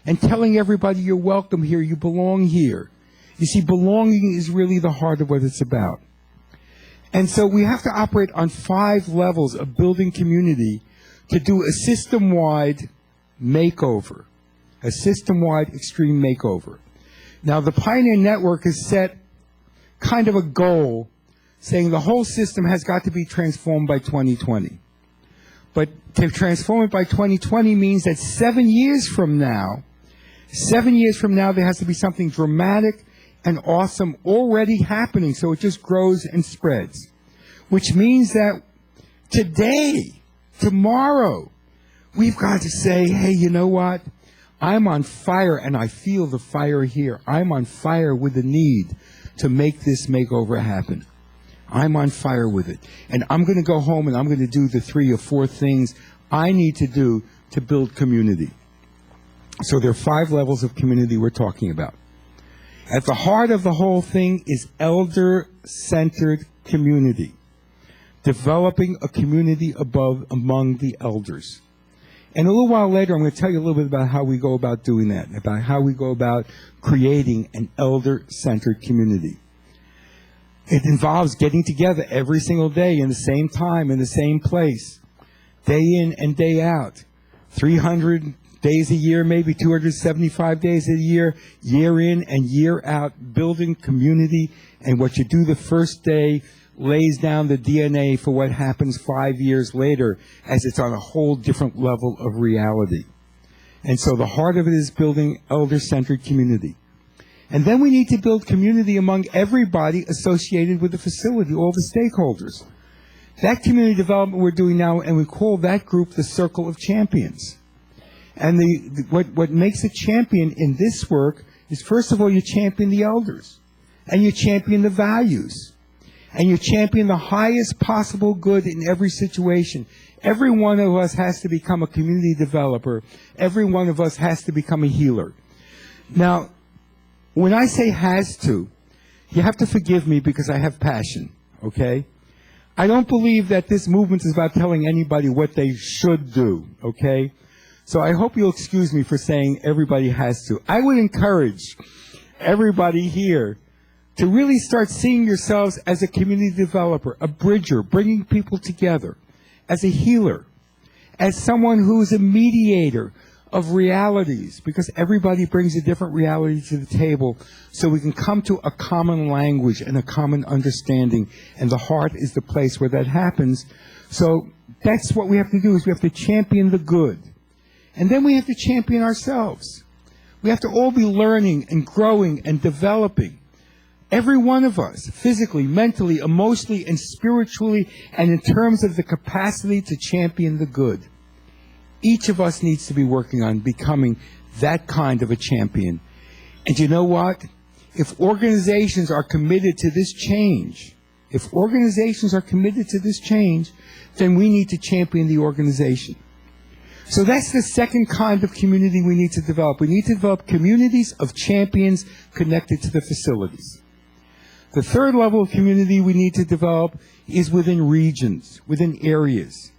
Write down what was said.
and telling everybody you're welcome here, you belong here. You see, belonging is really the heart of what it's about. And so we have to operate on 5 levels of building community to do a system-wide makeover, a system-wide extreme makeover. Now, the Pioneer Network has set kind of a goal saying the whole system has got to be transformed by 2020. But to transform it by 2020 means that 7 years from now, there has to be something dramatic and awesome already happening, so it just grows and spreads. Which means that today, tomorrow, we've got to say, hey, you know what? I'm on fire, and I feel the fire here. I'm on fire with the need to make this makeover happen. I'm on fire with it. And I'm going to go home and I'm going to do the 3 or 4 things I need to do to build community. So there are 5 levels of community we're talking about. At the heart of the whole thing is elder-centered community. Developing a community among the elders. And a little while later, I'm going to tell you a little bit about how we go about doing that, about how we go about creating an elder-centered community. It involves getting together every single day in the same time, in the same place, day in and day out, 300 days a year, maybe 275 days a year, year in and year out, building community. And what you do the first day lays down the DNA for what happens 5 years later as it's on a whole different level of reality. And so the heart of it is building elder-centered community. And then we need to build community among everybody associated with the facility, all the stakeholders. That community development we're doing now, and we call that group the Circle of Champions. And what makes a champion in this work is, first of all, you champion the elders, and you champion the values, and you champion the highest possible good in every situation. Every one of us has to become a community developer. Every one of us has to become a healer. Now, when I say has to, you have to forgive me because I have passion, okay? I don't believe that this movement is about telling anybody what they should do, okay? So I hope you'll excuse me for saying everybody has to. I would encourage everybody here to really start seeing yourselves as a community developer, a bridger, bringing people together, as a healer, as someone who's a mediator of realities, because everybody brings a different reality to the table, so we can come to a common language and a common understanding, and the heart is the place where that happens. So that's what we have to do, is we have to champion the good. And then we have to champion ourselves. We have to all be learning and growing and developing. Every one of us, physically, mentally, emotionally, and spiritually, and in terms of the capacity to champion the good. Each of us needs to be working on becoming that kind of a champion. And you know what? If organizations are committed to this change, then we need to champion the organization. So that's the second kind of community we need to develop. We need to develop communities of champions connected to the facilities. The third level of community we need to develop is within regions, within areas.